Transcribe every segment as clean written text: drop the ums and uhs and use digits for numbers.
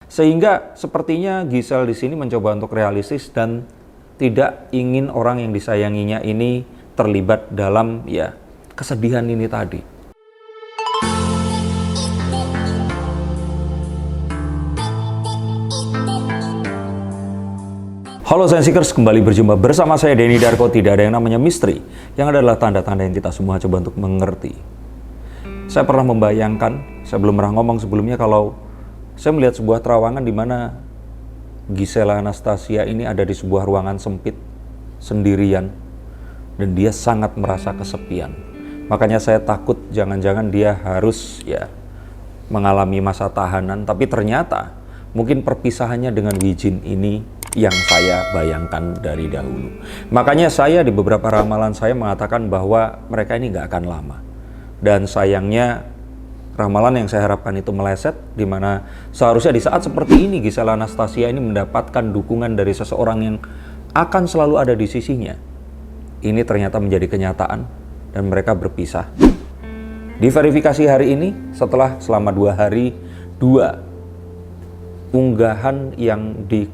Sehingga sepertinya Giselle di sini mencoba untuk realistis dan tidak ingin orang yang disayanginya ini terlibat dalam kesedihan ini tadi. Halo Sensikers, kembali berjumpa bersama saya Denny Darko. Tidak ada yang namanya misteri, yang adalah tanda-tanda yang kita semua coba untuk mengerti. Saya pernah membayangkan, saya belum pernah ngomong sebelumnya, kalau saya melihat sebuah terawangan di mana Giselle Anastasia ini ada di sebuah ruangan sempit, sendirian, dan dia sangat merasa kesepian. Makanya saya takut jangan-jangan dia harus mengalami masa tahanan, tapi ternyata mungkin perpisahannya dengan Wijin ini yang saya bayangkan dari dahulu. Makanya saya di beberapa ramalan saya mengatakan bahwa mereka ini nggak akan lama. Dan sayangnya ramalan yang saya harapkan itu meleset, di mana seharusnya di saat seperti ini Giselle Anastasia ini mendapatkan dukungan dari seseorang yang akan selalu ada di sisinya. Ini ternyata menjadi kenyataan dan mereka berpisah. Di verifikasi hari ini, setelah selama 2 hari, 2 unggahan yang di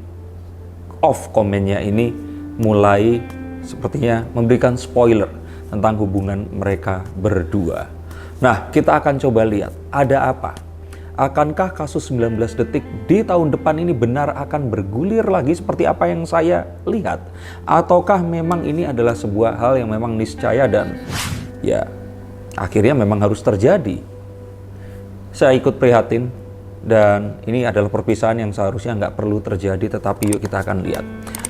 off komennya ini mulai sepertinya memberikan spoiler tentang hubungan mereka berdua. Nah, kita akan coba lihat ada apa. Akankah kasus 19 detik di tahun depan ini benar akan bergulir lagi seperti apa yang saya lihat? Ataukah memang ini adalah sebuah hal yang memang niscaya dan akhirnya memang harus terjadi? Saya ikut prihatin. Dan ini adalah perpisahan yang seharusnya nggak perlu terjadi, tetapi yuk kita akan lihat.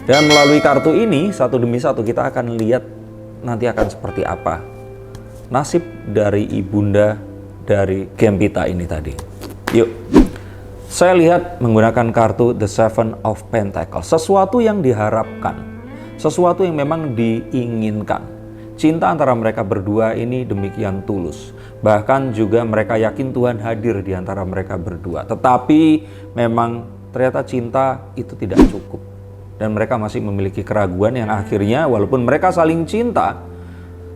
Dan melalui kartu ini, satu demi satu kita akan lihat nanti akan seperti apa nasib dari ibunda dari Gambita ini tadi. Yuk, saya lihat menggunakan kartu The Seven of Pentacles. Sesuatu yang diharapkan, sesuatu yang memang diinginkan. Cinta antara mereka berdua ini demikian tulus. Bahkan juga mereka yakin Tuhan hadir di antara mereka berdua. Tetapi memang ternyata cinta itu tidak cukup. Dan mereka masih memiliki keraguan yang akhirnya walaupun mereka saling cinta,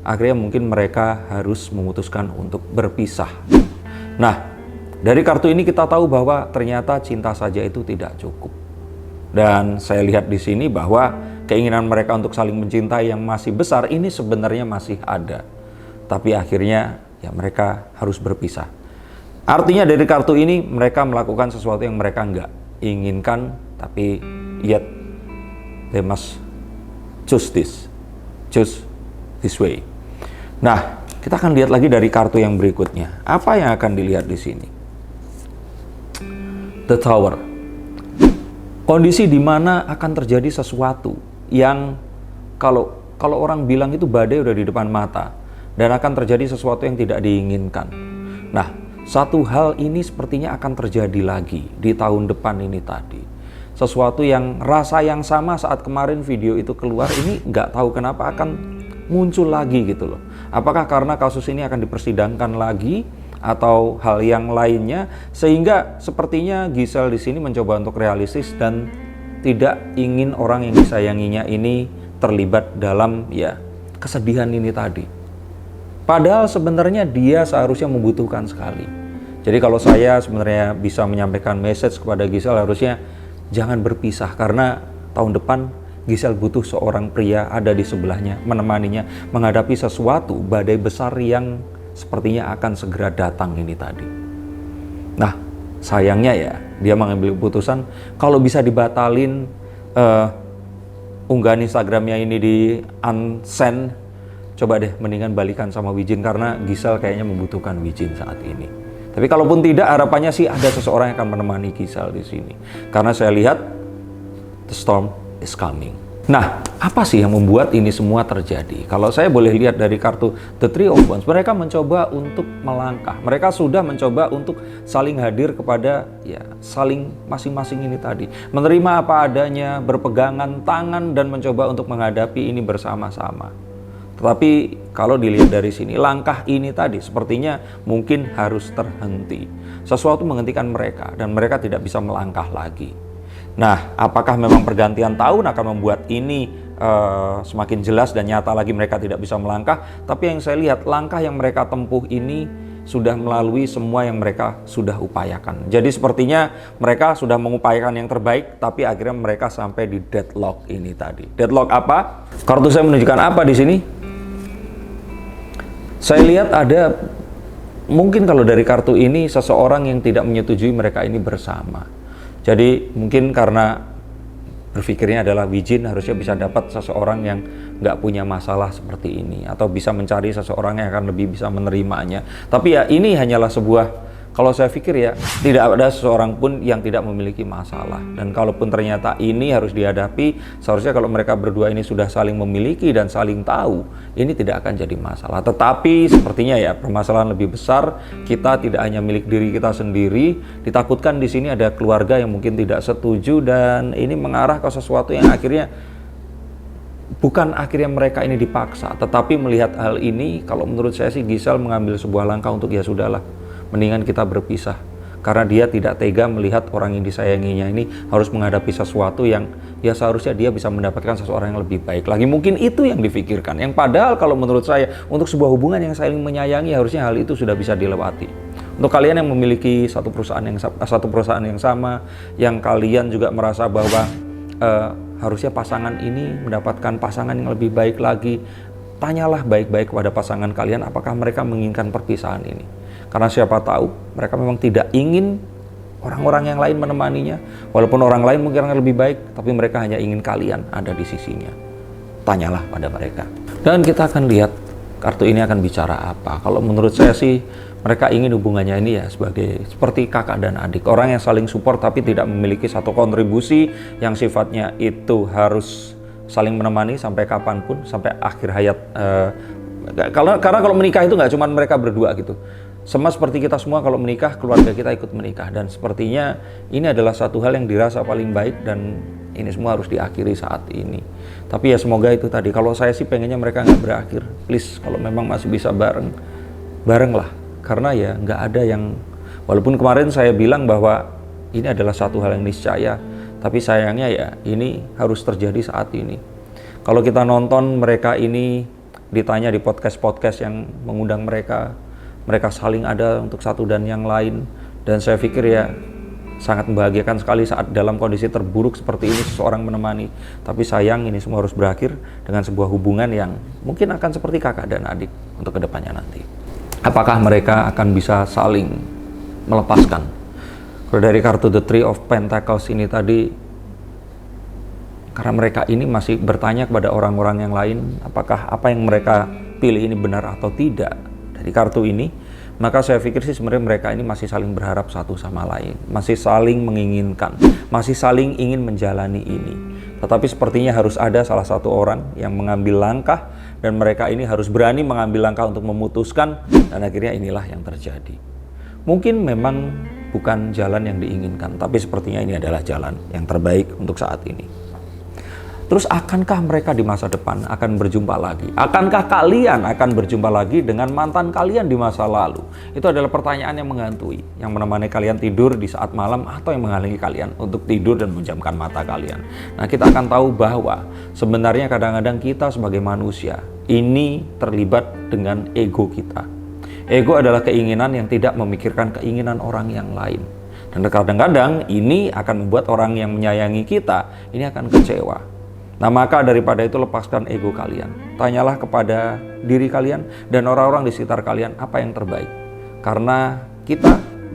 akhirnya mungkin mereka harus memutuskan untuk berpisah. Nah, dari kartu ini kita tahu bahwa ternyata cinta saja itu tidak cukup. Dan saya lihat di sini bahwa keinginan mereka untuk saling mencintai yang masih besar ini sebenarnya masih ada. Tapi akhirnya mereka harus berpisah. Artinya dari kartu ini mereka melakukan sesuatu yang mereka nggak inginkan, tapi yet they must choose this way. Nah, kita akan lihat lagi dari kartu yang berikutnya. Apa yang akan dilihat di sini? The Tower. Kondisi di mana akan terjadi sesuatu yang kalau orang bilang itu badai udah di depan mata dan akan terjadi sesuatu yang tidak diinginkan. Nah, satu hal ini sepertinya akan terjadi lagi di tahun depan ini tadi. Sesuatu yang rasa yang sama saat kemarin video itu keluar ini nggak tahu kenapa akan muncul lagi gitu loh. Apakah karena kasus ini akan dipersidangkan lagi atau hal yang lainnya, sehingga sepertinya Giselle di sini mencoba untuk realistis dan tidak ingin orang yang disayanginya ini terlibat dalam kesedihan ini tadi. Padahal sebenarnya dia seharusnya membutuhkan sekali. Jadi kalau saya sebenarnya bisa menyampaikan message kepada Giselle, harusnya jangan berpisah, karena tahun depan Giselle butuh seorang pria ada di sebelahnya, menemaninya menghadapi sesuatu badai besar yang sepertinya akan segera datang ini tadi. Nah, sayangnya dia mengambil keputusan kalau bisa dibatalin unggahan Instagramnya ini di unsend. Coba deh mendingan balikan sama Wijin, karena Giselle kayaknya membutuhkan Wijin saat ini. Tapi kalaupun tidak, harapannya sih ada seseorang yang akan menemani Giselle di sini. Karena saya lihat the storm is coming. Nah, apa sih yang membuat ini semua terjadi? Kalau saya boleh lihat dari kartu The Three of Wands, mereka mencoba untuk melangkah. Mereka sudah mencoba untuk saling hadir kepada saling masing-masing ini tadi. Menerima apa adanya, berpegangan tangan dan mencoba untuk menghadapi ini bersama-sama. Tetapi kalau dilihat dari sini, langkah ini tadi sepertinya mungkin harus terhenti. Sesuatu menghentikan mereka dan mereka tidak bisa melangkah lagi. Nah, apakah memang pergantian tahun akan membuat ini semakin jelas dan nyata lagi mereka tidak bisa melangkah? Tapi yang saya lihat, langkah yang mereka tempuh ini sudah melalui semua yang mereka sudah upayakan. Jadi sepertinya mereka sudah mengupayakan yang terbaik, tapi akhirnya mereka sampai di deadlock ini tadi. Deadlock apa? Kartu saya menunjukkan apa di sini? Saya lihat ada, mungkin kalau dari kartu ini seseorang yang tidak menyetujui mereka ini bersama. Jadi mungkin karena berpikirnya adalah Wijin harusnya bisa dapat seseorang yang nggak punya masalah seperti ini, atau bisa mencari seseorang yang akan lebih bisa menerimanya. Tapi ya ini hanyalah sebuah, kalau saya pikir ya tidak ada seseorang pun yang tidak memiliki masalah. Dan kalaupun ternyata ini harus dihadapi, seharusnya kalau mereka berdua ini sudah saling memiliki dan saling tahu, ini tidak akan jadi masalah. Tetapi sepertinya ya permasalahan lebih besar, kita tidak hanya milik diri kita sendiri, ditakutkan di sini ada keluarga yang mungkin tidak setuju, dan ini mengarah ke sesuatu yang akhirnya bukan akhirnya mereka ini dipaksa, tetapi melihat hal ini, kalau menurut saya sih Gisel mengambil sebuah langkah untuk ya sudahlah, mendingan kita berpisah. Karena dia tidak tega melihat orang yang disayanginya ini harus menghadapi sesuatu yang ya seharusnya dia bisa mendapatkan seseorang yang lebih baik lagi. Mungkin itu yang difikirkan. Yang padahal kalau menurut saya, untuk sebuah hubungan yang saling menyayangi, harusnya hal itu sudah bisa dilewati. Untuk kalian yang memiliki satu perusahaan yang sama, yang kalian juga merasa bahwa harusnya pasangan ini mendapatkan pasangan yang lebih baik lagi, tanyalah baik-baik kepada pasangan kalian apakah mereka menginginkan perpisahan ini. Karena siapa tahu mereka memang tidak ingin orang-orang yang lain menemaninya, walaupun orang lain mungkin lebih baik, tapi mereka hanya ingin kalian ada di sisinya. Tanyalah pada mereka. Dan kita akan lihat kartu ini akan bicara apa. Kalau menurut saya sih, mereka ingin hubungannya ini ya seperti kakak dan adik, orang yang saling support tapi tidak memiliki satu kontribusi yang sifatnya itu harus saling menemani sampai kapanpun, sampai akhir hayat. Karena kalau menikah itu nggak cuma mereka berdua gitu. Sama seperti kita semua kalau menikah, keluarga kita ikut menikah, dan sepertinya ini adalah satu hal yang dirasa paling baik, dan ini semua harus diakhiri saat ini. Tapi ya semoga itu tadi, kalau saya sih pengennya mereka nggak berakhir. Please, kalau memang masih bisa bareng lah. Karena ya nggak ada yang, walaupun kemarin saya bilang bahwa ini adalah satu hal yang niscaya, tapi sayangnya ya ini harus terjadi saat ini. Kalau kita nonton mereka ini ditanya di podcast-podcast yang mengundang mereka saling ada untuk satu dan yang lain, dan saya pikir ya sangat membahagiakan sekali saat dalam kondisi terburuk seperti ini seseorang menemani. Tapi sayang ini semua harus berakhir dengan sebuah hubungan yang mungkin akan seperti kakak dan adik untuk kedepannya nanti. Apakah mereka akan bisa saling melepaskan? Kalau dari kartu The Three of Pentacles ini tadi, karena mereka ini masih bertanya kepada orang-orang yang lain, apakah apa yang mereka pilih ini benar atau tidak. Dari kartu ini, maka saya pikir sih sebenarnya mereka ini masih saling berharap satu sama lain, masih saling menginginkan, masih saling ingin menjalani ini. Tetapi sepertinya harus ada salah satu orang yang mengambil langkah, dan mereka ini harus berani mengambil langkah untuk memutuskan, dan akhirnya inilah yang terjadi. Mungkin memang bukan jalan yang diinginkan, tapi sepertinya ini adalah jalan yang terbaik untuk saat ini. Terus akankah mereka di masa depan akan berjumpa lagi? Akankah kalian akan berjumpa lagi dengan mantan kalian di masa lalu? Itu adalah pertanyaan yang menghantui, yang menemani kalian tidur di saat malam, atau yang menghalangi kalian untuk tidur dan menjamkan mata kalian. Nah, kita akan tahu bahwa sebenarnya kadang-kadang kita sebagai manusia ini terlibat dengan ego kita. Ego adalah keinginan yang tidak memikirkan keinginan orang yang lain. Dan kadang-kadang ini akan membuat orang yang menyayangi kita ini akan kecewa. Nah, maka daripada itu lepaskan ego kalian. Tanyalah kepada diri kalian dan orang-orang di sekitar kalian apa yang terbaik. Karena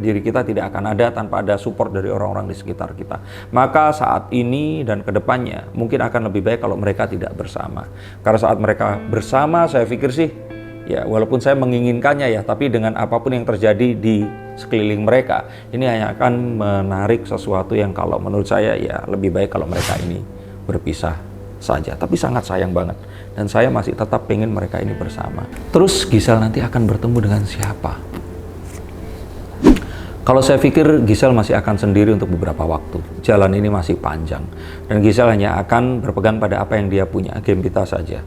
diri kita tidak akan ada tanpa ada support dari orang-orang di sekitar kita. Maka saat ini dan kedepannya mungkin akan lebih baik kalau mereka tidak bersama. Karena saat mereka bersama, saya pikir sih, ya walaupun saya menginginkannya ya, tapi dengan apapun yang terjadi di sekeliling mereka, ini hanya akan menarik sesuatu yang kalau menurut saya ya lebih baik kalau mereka ini berpisah saja. Tapi sangat sayang banget, dan saya masih tetap pengen mereka ini bersama. Terus Gisel nanti akan bertemu dengan siapa? Kalau saya pikir Gisel masih akan sendiri untuk beberapa waktu. Jalan ini masih panjang, dan Gisel hanya akan berpegang pada apa yang dia punya, Gambita saja.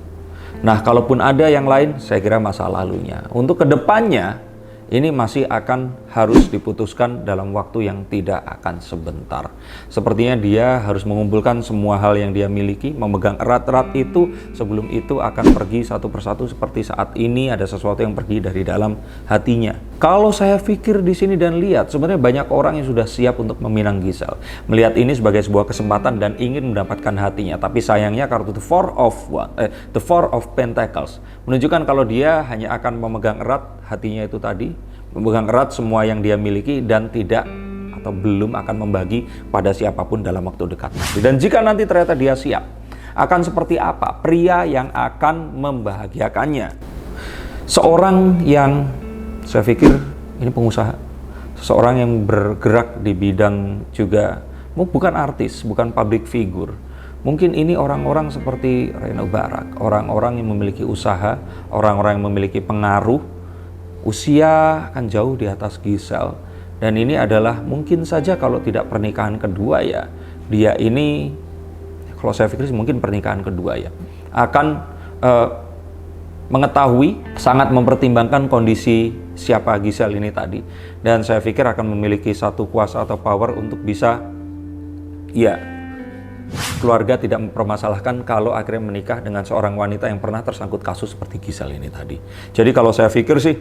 Nah, kalaupun ada yang lain, saya kira masa lalunya. Untuk kedepannya, ini masih akan harus diputuskan dalam waktu yang tidak akan sebentar. Sepertinya dia harus mengumpulkan semua hal yang dia miliki, memegang erat-erat itu, sebelum itu akan pergi satu persatu seperti saat ini ada sesuatu yang pergi dari dalam hatinya. Kalau saya pikir di sini dan lihat, sebenarnya banyak orang yang sudah siap untuk meminang Giselle, melihat ini sebagai sebuah kesempatan dan ingin mendapatkan hatinya. Tapi sayangnya kartu the Four of Pentacles menunjukkan kalau dia hanya akan memegang erat hatinya itu tadi, memegang erat semua yang dia miliki dan tidak atau belum akan membagi pada siapapun dalam waktu dekat nanti. Dan jika nanti ternyata dia siap, akan seperti apa pria yang akan membahagiakannya? Seorang yang saya pikir ini pengusaha, seseorang yang bergerak di bidang juga, bukan artis, bukan public figure. Mungkin ini orang-orang seperti Reno Barak, orang-orang yang memiliki usaha, orang-orang yang memiliki pengaruh, usia akan jauh di atas Giselle. Dan ini adalah mungkin saja kalau tidak pernikahan kedua ya, dia ini, kalau saya pikir mungkin pernikahan kedua ya, akan mengetahui, sangat mempertimbangkan kondisi siapa Giselle ini tadi. Dan saya pikir akan memiliki satu kuasa atau power untuk bisa, ya, keluarga tidak mempermasalahkan kalau akhirnya menikah dengan seorang wanita yang pernah tersangkut kasus seperti Giselle ini tadi. Jadi kalau saya pikir sih,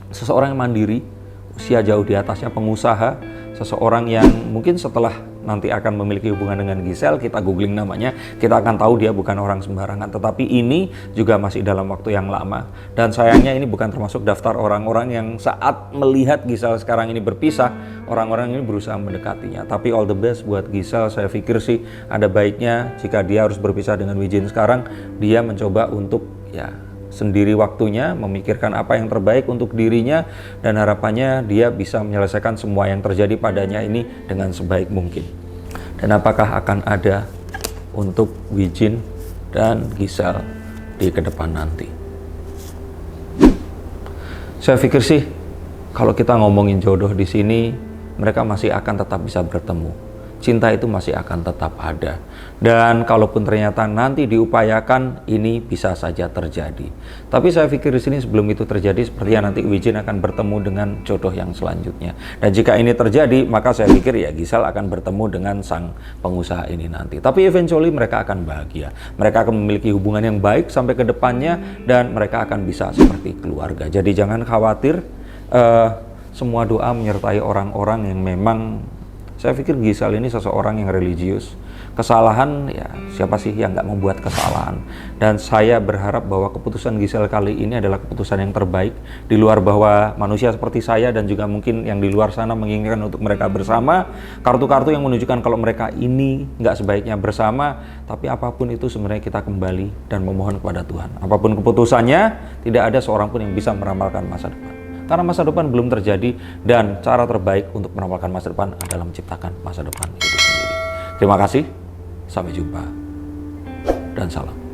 seseorang yang mandiri, usia jauh di atasnya, pengusaha, seseorang yang mungkin setelah nanti akan memiliki hubungan dengan Giselle, kita googling namanya, kita akan tahu dia bukan orang sembarangan. Tetapi ini juga masih dalam waktu yang lama. Dan sayangnya ini bukan termasuk daftar orang-orang yang saat melihat Giselle sekarang ini berpisah, orang-orang ini berusaha mendekatinya. Tapi all the best buat Giselle, saya pikir sih ada baiknya jika dia harus berpisah dengan Wijin sekarang, dia mencoba untuk ya sendiri waktunya, memikirkan apa yang terbaik untuk dirinya, dan harapannya dia bisa menyelesaikan semua yang terjadi padanya ini dengan sebaik mungkin. Dan apakah akan ada untuk Wijin dan Giselle di kedepan nanti? Saya pikir sih kalau kita ngomongin jodoh di sini, mereka masih akan tetap bisa bertemu. Cinta itu masih akan tetap ada. Dan kalaupun ternyata nanti diupayakan, ini bisa saja terjadi. Tapi saya pikir di sini sebelum itu terjadi, sepertinya nanti Wijin akan bertemu dengan jodoh yang selanjutnya. Dan jika ini terjadi, maka saya pikir ya Giselle akan bertemu dengan sang pengusaha ini nanti. Tapi eventually mereka akan bahagia. Mereka akan memiliki hubungan yang baik sampai ke depannya, dan mereka akan bisa seperti keluarga. Jadi jangan khawatir, semua doa menyertai orang-orang yang memang, saya pikir Giselle ini seseorang yang religius. Kesalahan, ya siapa sih yang nggak membuat kesalahan. Dan saya berharap bahwa keputusan Giselle kali ini adalah keputusan yang terbaik. Di luar bahwa manusia seperti saya dan juga mungkin yang di luar sana menginginkan untuk mereka bersama, kartu-kartu yang menunjukkan kalau mereka ini nggak sebaiknya bersama. Tapi apapun itu sebenarnya kita kembali dan memohon kepada Tuhan. Apapun keputusannya, tidak ada seorang pun yang bisa meramalkan masa depan. Karena masa depan belum terjadi, dan cara terbaik untuk meramalkan masa depan adalah menciptakan masa depan itu sendiri. Terima kasih, sampai jumpa, dan salam.